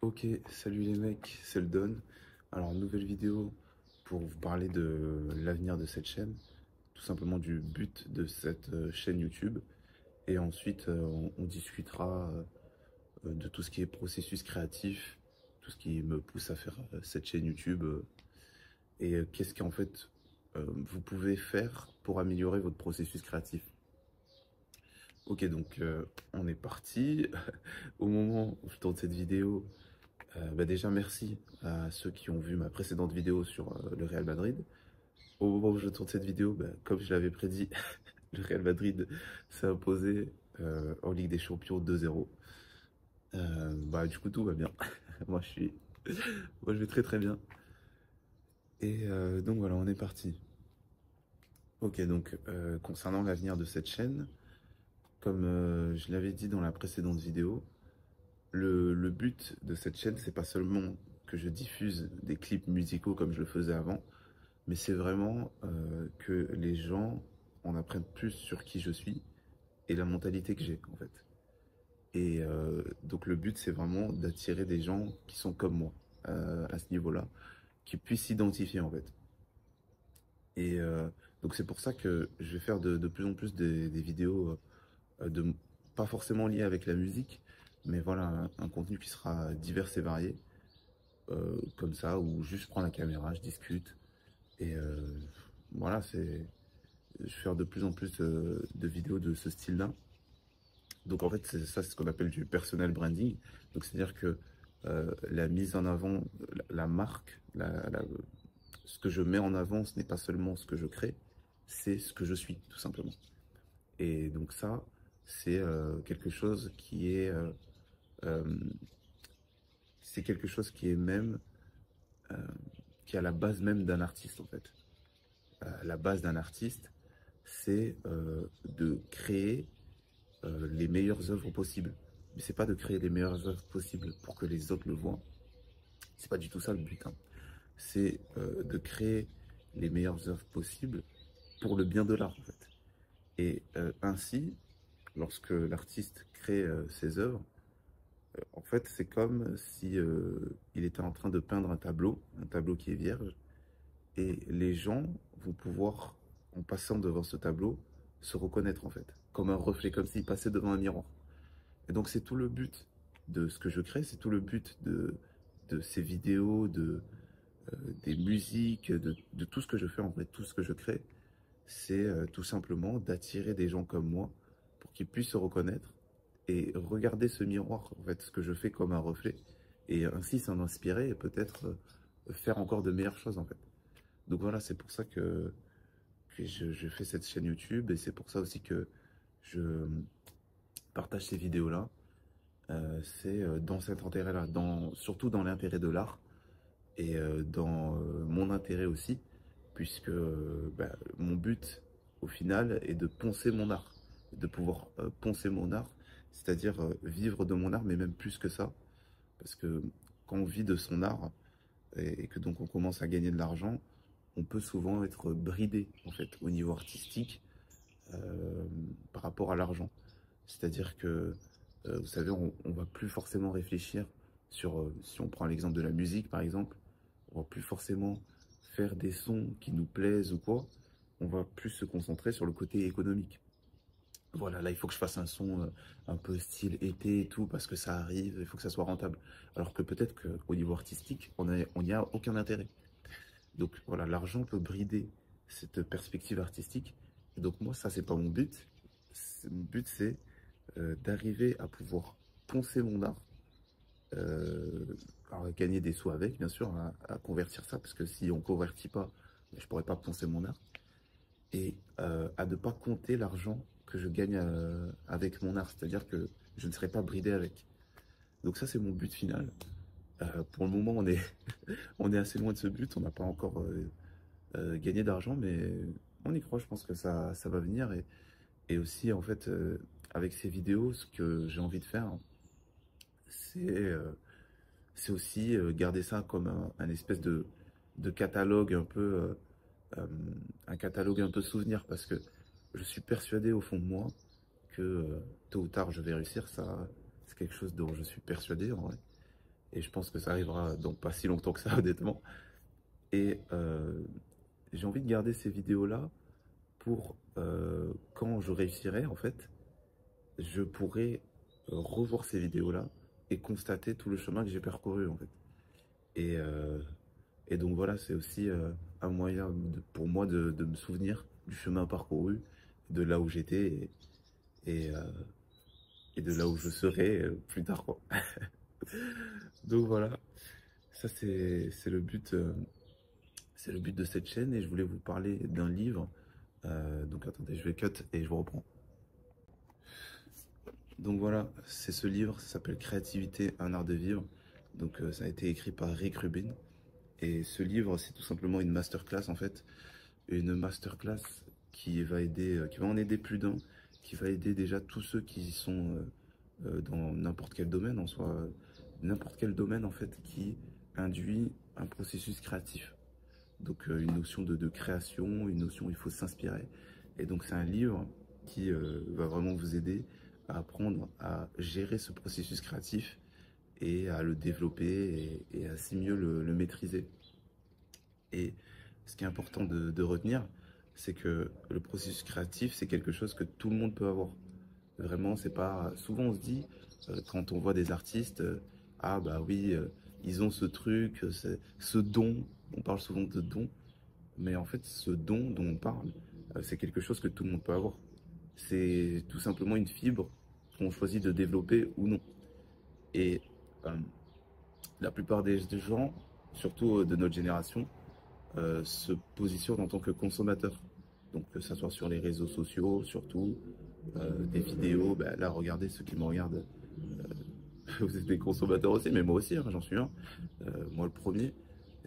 Ok, salut les mecs, c'est le Don. Alors, nouvelle vidéo pour vous parler de l'avenir de cette chaîne, tout simplement du but de cette chaîne YouTube. Et ensuite, on discutera de tout ce qui est processus créatif, tout ce qui me pousse à faire cette chaîne YouTube et qu'est-ce qu'en fait vous pouvez faire pour améliorer votre processus créatif. Ok, donc on est parti. Au moment où je tourne cette vidéo, déjà, merci à ceux qui ont vu ma précédente vidéo sur le Real Madrid. Au moment où je tourne cette vidéo, comme je l'avais prédit, le Real Madrid s'est imposé en Ligue des Champions 2-0. Du coup, tout va bien. Moi, moi, je vais très très bien. Et donc voilà, on est parti. Ok, donc concernant l'avenir de cette chaîne, comme je l'avais dit dans la précédente vidéo, le but de cette chaîne, c'est pas seulement que je diffuse des clips musicaux comme je le faisais avant, mais c'est vraiment que les gens en apprennent plus sur qui je suis et la mentalité que j'ai en fait. Et donc le but c'est vraiment d'attirer des gens qui sont comme moi à ce niveau-là, qui puissent s'identifier en fait. Et donc c'est pour ça que je vais faire de plus en plus des vidéos pas forcément liées avec la musique, mais voilà un contenu qui sera divers et varié, comme ça, où juste je prends la caméra, je discute et voilà c'est je vais faire de plus en plus de vidéos de ce style-là. Donc en fait, ça, c'est ce qu'on appelle du personal branding. Donc c'est-à-dire que la mise en avant, la marque, ce que je mets en avant, ce n'est pas seulement ce que je crée, c'est ce que je suis, tout simplement. Et donc ça, c'est quelque chose euh, c'est quelque chose qui est même, euh, qui est à la base même d'un artiste, en fait. La base d'un artiste, c'est de créer les meilleures œuvres possibles. Mais c'est pas de créer les meilleures œuvres possibles pour que les autres le voient. C'est pas du tout ça le but, hein. C'est de créer les meilleures œuvres possibles pour le bien de l'art, en fait. Et ainsi, lorsque l'artiste crée ses œuvres, en fait, c'est comme si il était en train de peindre un tableau qui est vierge, et les gens vont pouvoir, en passant devant ce tableau, se reconnaître en fait, comme un reflet, comme s'ils passaient devant un miroir. Et donc c'est tout le but de ce que je crée, c'est tout le but de ces vidéos, des musiques, de tout ce que je fais en fait, tout ce que je crée, c'est tout simplement d'attirer des gens comme moi pour qu'ils puissent se reconnaître et regarder ce miroir, en fait, ce que je fais comme un reflet, et ainsi s'en inspirer et peut-être faire encore de meilleures choses en fait. Donc voilà, c'est pour ça que je fais cette chaîne YouTube et c'est pour ça aussi que je partage ces vidéos-là. C'est dans cet intérêt-là, surtout dans l'intérêt de l'art et dans mon intérêt aussi, puisque mon but au final est de poncer mon art, de pouvoir poncer mon art, c'est-à-dire vivre de mon art, mais même plus que ça, parce que quand on vit de son art et que donc on commence à gagner de l'argent, on peut souvent être bridé en fait au niveau artistique euh, par rapport à l'argent. C'est-à-dire que, vous savez, on va plus forcément réfléchir sur, si on prend l'exemple de la musique par exemple, on va plus forcément faire des sons qui nous plaisent ou quoi, on va plus se concentrer sur le côté économique. Voilà, là il faut que je fasse un son un peu style été et tout, parce que ça arrive, il faut que ça soit rentable. Alors que peut-être qu'au niveau artistique, on n'y a aucun intérêt. Donc voilà, l'argent peut brider cette perspective artistique. Et donc moi, ça, c'est pas mon but. Mon but, c'est d'arriver à pouvoir poncer mon art, euh, alors gagner des sous avec, bien sûr, à convertir ça, parce que si on convertit pas, je pourrais pas poncer mon art. Et à ne pas compter l'argent que je gagne avec mon art, c'est-à-dire que je ne serai pas bridé avec. Donc ça, c'est mon but final. Pour le moment, on est assez loin de ce but, on n'a pas encore gagner d'argent, mais on y croit, je pense que ça va venir. Et aussi, en fait, avec ces vidéos, ce que j'ai envie de faire, c'est c'est aussi garder ça comme un espèce de catalogue un peu, euh, un catalogue un peu souvenir, parce que je suis persuadé au fond de moi que tôt ou tard, je vais réussir. Ça, c'est quelque chose dont je suis persuadé, en vrai. Et je pense que ça arrivera dans pas si longtemps que ça, honnêtement. Et j'ai envie de garder ces vidéos-là pour quand je réussirai, en fait, je pourrai revoir ces vidéos-là et constater tout le chemin que j'ai parcouru, en fait. Et, euh, et donc voilà, c'est aussi un moyen pour moi de me souvenir du chemin parcouru, de là où j'étais et, euh, et de là où je serai plus tard, quoi. Donc voilà, ça c'est le but, c'est le but de cette chaîne et je voulais vous parler d'un livre. Donc attendez, je vais cut et je vous reprends. Donc voilà, c'est ce livre, ça s'appelle Créativité, un art de vivre. Donc ça a été écrit par Rick Rubin. Et ce livre, c'est tout simplement une masterclass en fait. Une masterclass qui va aider, qui va en aider plus d'un, qui va aider déjà tous ceux qui sont dans n'importe quel domaine en soi, n'importe quel domaine en fait qui induit un processus créatif. Donc une notion de création, une notion où il faut s'inspirer. Et donc c'est un livre qui va vraiment vous aider à apprendre à gérer ce processus créatif et à le développer et à si mieux le maîtriser. Et ce qui est important de retenir, c'est que le processus créatif, c'est quelque chose que tout le monde peut avoir. Vraiment, c'est pas. Souvent, on se dit, quand on voit des artistes, ah bah oui, ils ont ce truc, ce don. On parle souvent de don, mais en fait, ce don dont on parle, c'est quelque chose que tout le monde peut avoir. C'est tout simplement une fibre qu'on choisit de développer ou non. Et euh, la plupart des gens, surtout de notre génération, se positionnent en tant que consommateurs. Donc que ce soit sur les réseaux sociaux, surtout, des vidéos, bah, là regardez ceux qui me regardent, vous êtes des consommateurs aussi, mais moi aussi, hein, j'en suis un. Moi le premier,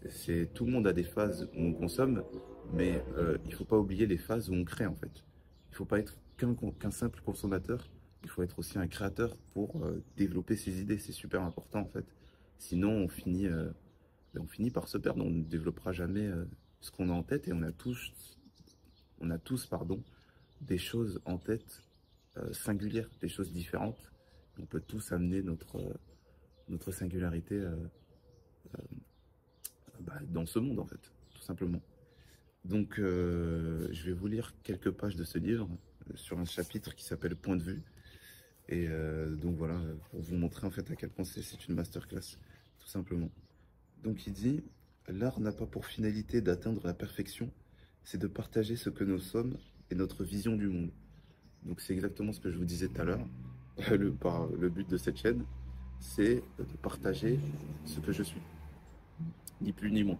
c'est tout le monde a des phases où on consomme, mais il ne faut pas oublier les phases où on crée en fait. Il ne faut pas être qu'un simple consommateur, il faut être aussi un créateur pour développer ses idées, c'est super important en fait. Sinon on finit par se perdre, on ne développera jamais ce qu'on a en tête et on a tous pardon, des choses en tête singulières, des choses différentes. On peut tous amener notre singularité bah, dans ce monde en fait, tout simplement. Donc je vais vous lire quelques pages de ce livre sur un chapitre qui s'appelle Point de vue. Et donc voilà, pour vous montrer en fait à quel point c'est une masterclass, tout simplement. Donc il dit, l'art n'a pas pour finalité d'atteindre la perfection, c'est de partager ce que nous sommes et notre vision du monde. Donc c'est exactement ce que je vous disais tout à l'heure. Le but de cette chaîne, c'est de partager ce que je suis, ni plus ni moins.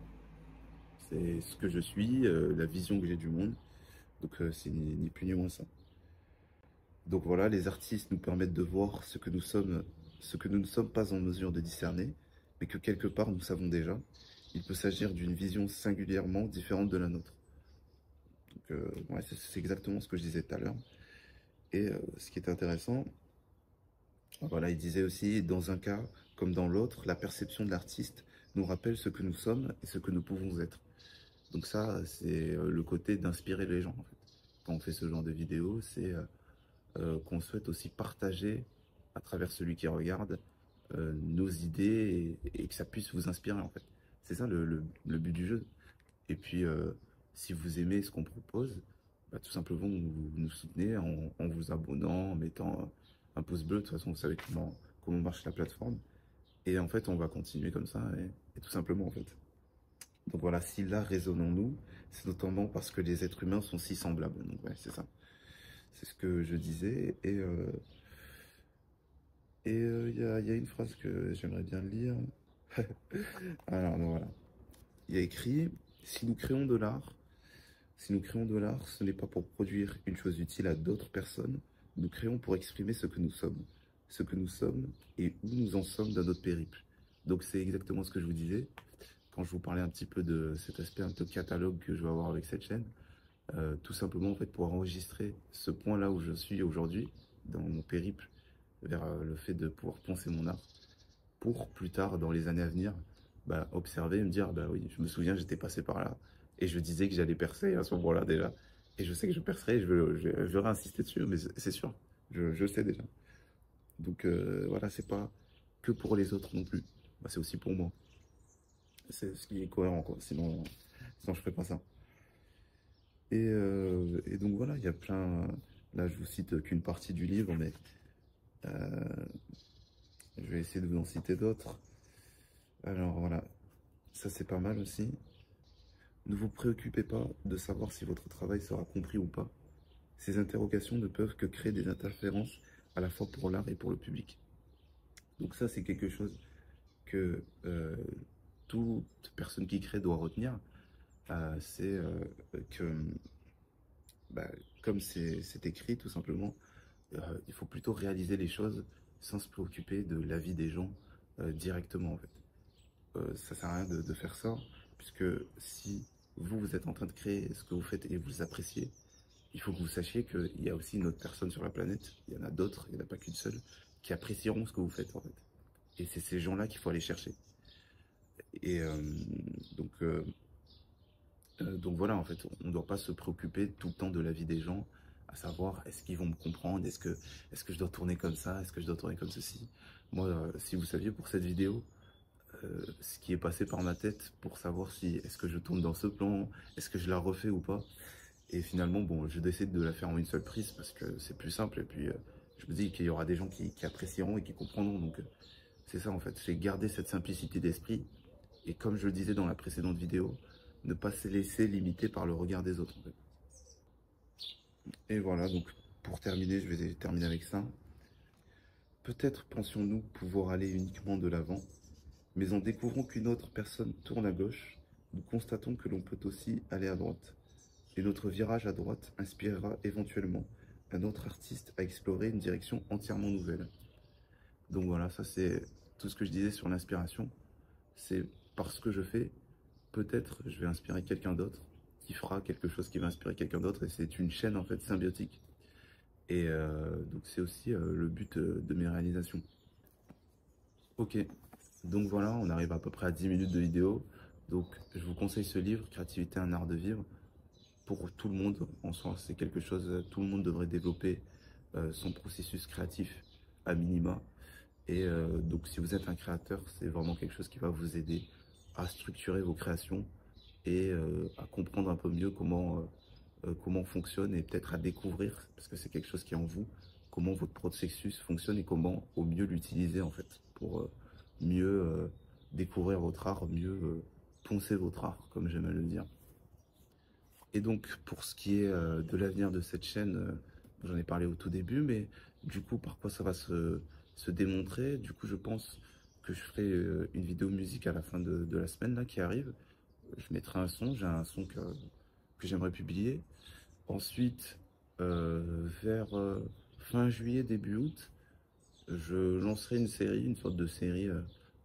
C'est ce que je suis, la vision que j'ai du monde. Donc c'est ni plus ni moins ça. Donc voilà, les artistes nous permettent de voir ce que nous sommes, ce que nous ne sommes pas en mesure de discerner, mais que quelque part nous savons déjà. Il peut s'agir d'une vision singulièrement différente de la nôtre. Donc ouais, c'est exactement ce que je disais tout à l'heure. Et ce qui est intéressant, voilà, il disait aussi, dans un cas comme dans l'autre, la perception de l'artiste nous rappelle ce que nous sommes et ce que nous pouvons être. Donc ça, c'est le côté d'inspirer les gens, en fait. Quand on fait ce genre de vidéo, c'est qu'on souhaite aussi partager à travers celui qui regarde nos idées et que ça puisse vous inspirer, en fait. C'est ça le but du jeu. Et puis, si vous aimez ce qu'on propose, bah, tout simplement, vous nous soutenez en vous abonnant, en mettant un pouce bleu. De toute façon, vous savez comment marche la plateforme. Et en fait, on va continuer comme ça, et tout simplement, en fait. Donc voilà, si l'art résonne en nous, c'est notamment parce que les êtres humains sont si semblables. Donc ouais, c'est ça. C'est ce que je disais. Et il y a une phrase que j'aimerais bien lire. Alors, donc voilà. Il y a écrit, si nous créons de l'art, si nous créons de l'art, ce n'est pas pour produire une chose utile à d'autres personnes, nous créons pour exprimer ce que nous sommes et où nous en sommes dans notre périple. Donc c'est exactement ce que je vous disais quand je vous parlais un petit peu de cet aspect un peu catalogue que je vais avoir avec cette chaîne. Tout simplement en fait pour enregistrer ce point-là où je suis aujourd'hui dans mon périple vers le fait de pouvoir penser mon art pour plus tard dans les années à venir bah, observer et me dire bah oui je me souviens j'étais passé par là et je disais que j'allais percer à ce moment-là déjà et je sais que je percerai je vais insister dessus mais c'est sûr je sais déjà donc voilà c'est pas que pour les autres non plus bah, c'est aussi pour moi. C'est ce qui est cohérent, quoi. Sinon je ferais pas ça. Et donc voilà, il y a plein. Là, je vous cite qu'une partie du livre, mais euh, je vais essayer de vous en citer d'autres. Alors voilà, ça c'est pas mal aussi. Ne vous préoccupez pas de savoir si votre travail sera compris ou pas. Ces interrogations ne peuvent que créer des interférences à la fois pour l'art et pour le public. Donc ça, c'est quelque chose que toute personne qui crée doit retenir. C'est que, bah, comme c'est écrit, tout simplement, il faut plutôt réaliser les choses sans se préoccuper de l'avis des gens directement, en fait. Ça sert à rien de faire ça, puisque si vous êtes en train de créer ce que vous faites et vous appréciez, il faut que vous sachiez qu'il y a aussi une autre personne sur la planète, il y en a d'autres, il n'y en a pas qu'une seule, qui apprécieront ce que vous faites, en fait. Et c'est ces gens-là qu'il faut aller chercher. Et donc, euh, donc voilà, en fait, on ne doit pas se préoccuper tout le temps de la vie des gens, à savoir, est-ce qu'ils vont me comprendre, est-ce que je dois tourner comme ça, est-ce que je dois tourner comme ceci. Moi, si vous saviez, pour cette vidéo, ce qui est passé par ma tête pour savoir si est-ce que je tourne dans ce plan, est-ce que je la refais ou pas. Et finalement, bon, je décide de la faire en une seule prise parce que c'est plus simple. Et puis, je me dis qu'il y aura des gens qui apprécieront et qui comprendront. Donc, c'est ça en fait, c'est garder cette simplicité d'esprit. Et comme je le disais dans la précédente vidéo, ne pas se laisser limiter par le regard des autres, en fait. Et voilà, donc pour terminer, je vais terminer avec ça. Peut-être pensions-nous pouvoir aller uniquement de l'avant, mais en découvrant qu'une autre personne tourne à gauche, nous constatons que l'on peut aussi aller à droite. Et notre virage à droite inspirera éventuellement un autre artiste à explorer une direction entièrement nouvelle. Donc voilà, ça c'est tout ce que je disais sur l'inspiration. C'est parce que je fais, peut-être je vais inspirer quelqu'un d'autre qui fera quelque chose qui va inspirer quelqu'un d'autre. Et c'est une chaîne en fait symbiotique. Et donc c'est aussi le but de mes réalisations. Ok, donc voilà, on arrive à peu près à 10 minutes de vidéo. Donc je vous conseille ce livre, Créativité, un art de vivre. Pour tout le monde, en soi, c'est quelque chose, tout le monde devrait développer son processus créatif à minima. Et donc si vous êtes un créateur, c'est vraiment quelque chose qui va vous aider à structurer vos créations et à comprendre un peu mieux comment fonctionne et peut-être à découvrir, parce que c'est quelque chose qui est en vous, comment votre processus fonctionne et comment au mieux l'utiliser en fait, pour mieux découvrir votre art, mieux poncer votre art, comme j'aime à le dire. Et donc pour ce qui est de l'avenir de cette chaîne, j'en ai parlé au tout début, mais du coup par quoi ça va se démontrer, du coup je pense que je ferai une vidéo musique à la fin de la semaine là qui arrive. Je mettrai un son, j'ai un son que j'aimerais publier. Ensuite, vers fin juillet, début août, je lancerai une série, une sorte de série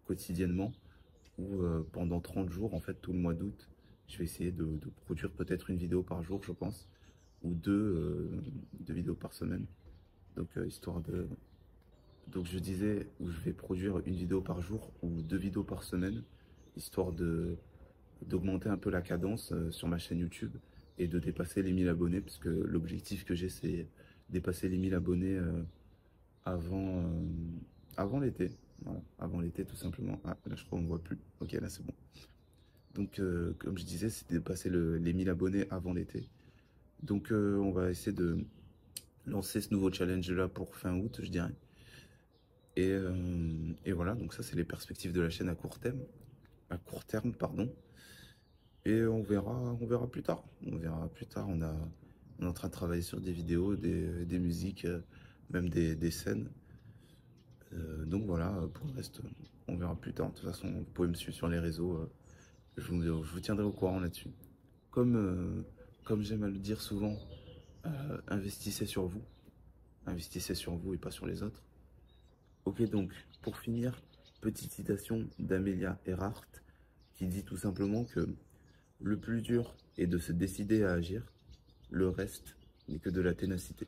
quotidiennement, où pendant 30 jours, en fait, tout le mois d'août, je vais essayer de produire peut-être une vidéo par jour, je pense, ou deux vidéos par semaine. Donc, histoire de... Donc, je disais, où je vais produire une vidéo par jour ou 2 vidéos par semaine, histoire d'augmenter un peu la cadence sur ma chaîne YouTube et de dépasser les 1000 abonnés, parce que l'objectif que j'ai, c'est dépasser les 1000 abonnés avant, avant l'été. Voilà, avant l'été, tout simplement. Ah, là, je crois qu'on ne voit plus. Ok, là, c'est bon. Donc, comme je disais, c'est dépasser les 1000 abonnés avant l'été. Donc, on va essayer de lancer ce nouveau challenge-là pour fin août, je dirais. Et voilà, donc ça, c'est les perspectives de la chaîne à court terme. À court terme, pardon. Et on verra plus tard. On verra plus tard. On est en train de travailler sur des vidéos, des musiques, même des scènes. Donc voilà, pour le reste, on verra plus tard. De toute façon, vous pouvez me suivre sur les réseaux. Je vous tiendrai au courant là-dessus. Comme j'aime à le dire souvent, investissez sur vous. Investissez sur vous et pas sur les autres. Ok, donc, pour finir, petite citation d'Amelia Earhart qui dit tout simplement que le plus dur est de se décider à agir, le reste n'est que de la ténacité.